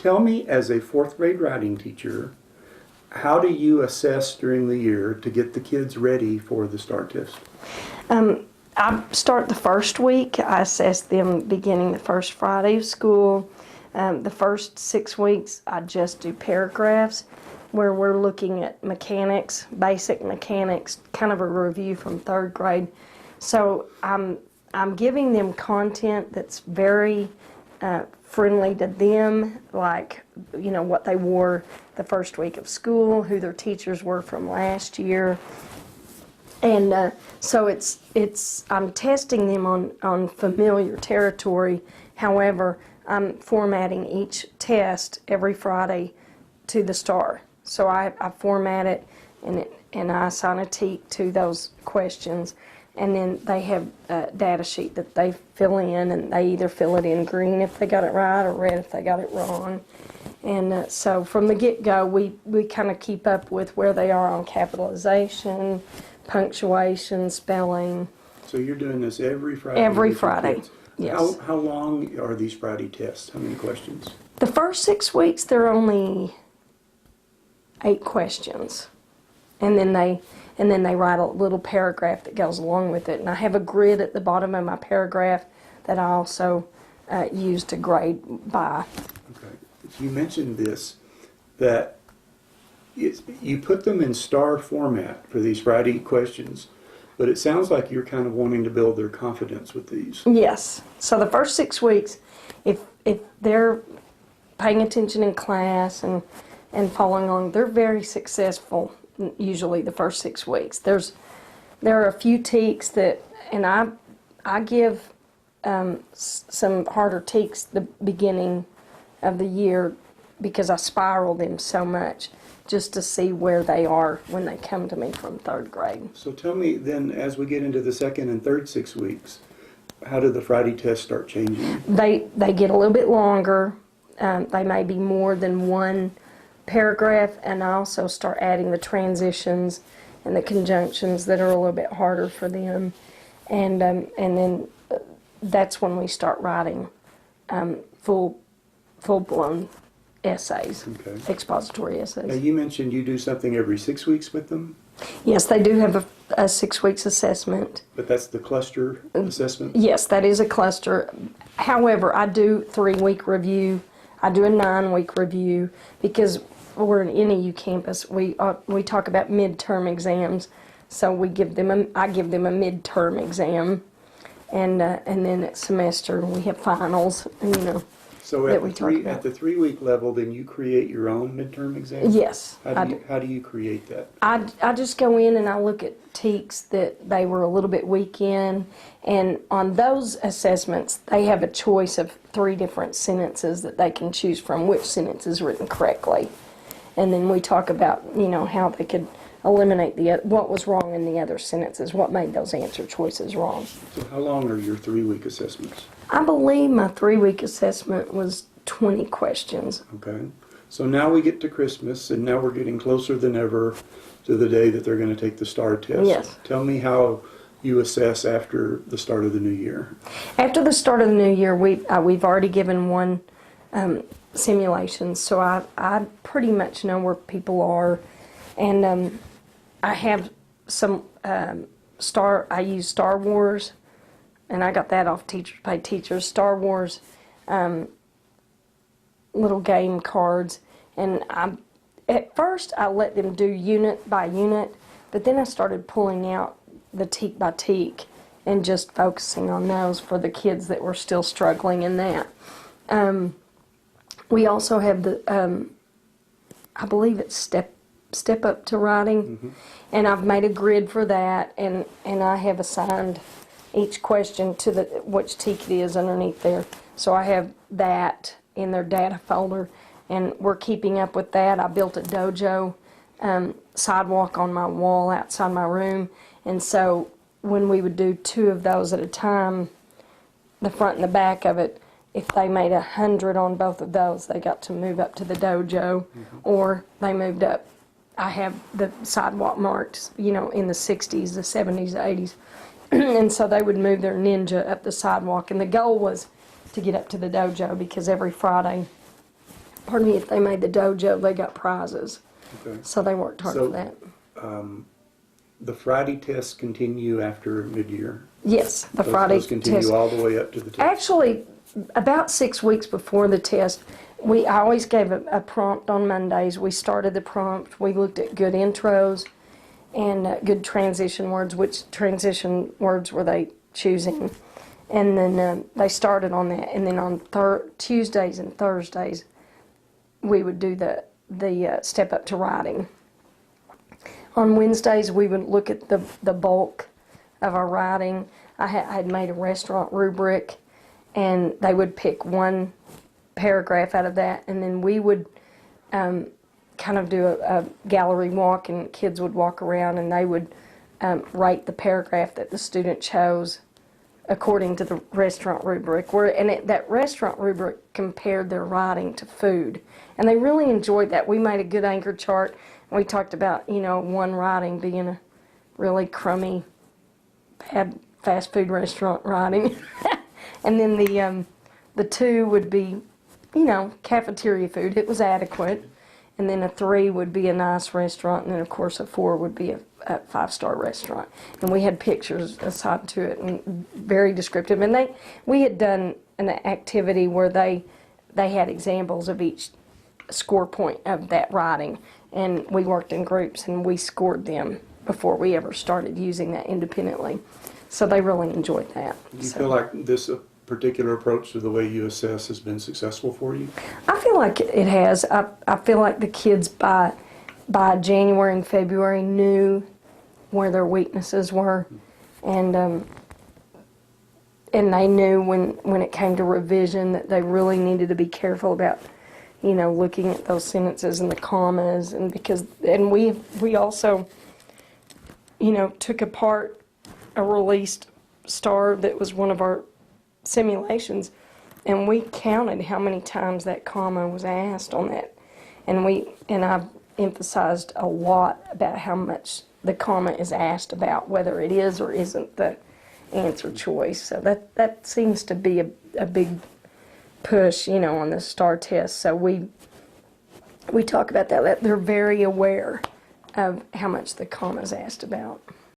tell me, as a fourth grade writing teacher, how do you assess during the year to get the kids ready for the STAR test? I start the first week. I assess them beginning the first Friday of school. The first 6 weeks, I just do paragraphs where we're looking at mechanics, basic mechanics, kind of a review from third grade. So I'm giving them content that's very friendly to them, like, you know, what they wore the first week of school, who their teachers were from last year. And so I'm testing them on familiar territory. However, I'm formatting each test every Friday to the STAR. So I format it, and I assign a tick to those questions. And then they have a data sheet that they fill in, and they either fill it in green if they got it right or red if they got it wrong. And so from the get-go, we kind of keep up with where they are on capitalization, punctuation, spelling. So you're doing this every Friday? Every Friday, yes. How long are these Friday tests? How many questions? The first 6 weeks, there are only 8 questions. And then they write a little paragraph that goes along with it. And I have a grid at the bottom of my paragraph that I also use to grade by. Okay. You mentioned this, that you put them in STAR format for these Friday questions, but it sounds like you're kind of wanting to build their confidence with these. Yes. So the first 6 weeks, if they're paying attention in class and following along, they're very successful. Usually the first 6 weeks. There are a few ticks that, and I give some harder ticks the beginning of the year because I spiral them so much just to see where they are when they come to me from third grade. So tell me then, as we get into the second and third 6 weeks, how do the Friday tests start changing? They get a little bit longer. They may be more than one paragraph, and I also start adding the transitions and the conjunctions that are a little bit harder for them, and then that's when we start writing full-blown essays, Okay. Expository Now essays. you mentioned you do something every 6 weeks with them, Yes, they do have a 6 weeks assessment. but that's the cluster assessment? Yes, that is a cluster. However, I do 3-week review. I do a 9-week review because we're an NEU campus. We talk about midterm exams, so I give them a midterm exam, and then at semester we have finals. So that at we the talk about. 3-week level, then you create your own midterm exam? Yes, How do you create that? I just go in and I look at ticks that they were a little bit weak in, and on those assessments they have a choice of 3 different sentences that they can choose from, which sentence is written correctly. And then we talk about, how they could eliminate what was wrong in the other sentences, what made those answer choices wrong. So how long are your 3-week assessments? I believe my 3-week assessment was 20 questions. Okay. So now we get to Christmas, and now we're getting closer than ever to the day that they're going to take the STAR test. Yes. Tell me how you assess after the start of the new year. After the start of the new year, we've already given one simulation, so I pretty much know where people are, and I have some I use Star Wars, and I got that off Teachers Pay Teachers. Star Wars little game cards, and at first I let them do unit by unit, but then I started pulling out the tick by tick and just focusing on those for the kids that were still struggling in that. We also have the, I believe it's step up to writing, Mm-hmm. and I've made a grid for that, and I have assigned each question to which tick it is underneath there. So I have that in their data folder, and we're keeping up with that. I built a dojo sidewalk on my wall outside my room, and so when we would do 2 of those at a time, the front and the back of it, if they made 100 on both of those, they got to move up to the dojo, or they moved up. I have the sidewalk marked, in the 60s, the 70s, the 80s, and so they would move their ninja up the sidewalk, and the goal was to get up to the dojo, because every Friday pardon me, if they made the dojo, they got prizes. Okay. So they worked hard So- for that. The Friday tests continue after mid-year. Yes, the Those- Friday Those continue test. all the way up to the test. Actually, about 6 weeks before the test, I always gave a prompt on Mondays. We started the prompt. We looked at good intros and good transition words. Which transition words were they choosing? And then they started on that. And then on Tuesdays and Thursdays, we would do the step up to writing. On Wednesdays, we would look at the bulk of our writing. I had made a restaurant rubric, and they would pick one paragraph out of that, and then we would kind of do a gallery walk, and kids would walk around, and they would rate the paragraph that the student chose according to the restaurant rubric. That restaurant rubric compared their writing to food, and they really enjoyed that. We made a good anchor chart. We talked about, one writing being a really crummy, bad fast food restaurant writing. And then the 2 would be, cafeteria food. It was adequate. And then a 3 would be a nice restaurant. And then, of course, a 4 would be a 5-star restaurant. And we had pictures assigned to it and very descriptive. And we had done an activity where they had examples of each score point of that writing. And we worked in groups and we scored them before we ever started using that independently. So they really enjoyed that. Do you feel like this particular approach to the way you assess has been successful for you? I feel like it has. I feel like the kids by January and February knew where their weaknesses were, and they knew when it came to revision that they really needed to be careful about looking at those sentences and the commas, and we also took apart a released star that was one of our simulations, and we counted how many times that comma was asked on that, and I've emphasized a lot about how much the comma is asked about, whether it is or isn't the answer choice. So that seems to be a big push, on the STAR test. So we talk about that. They're very aware of how much the comma is asked about.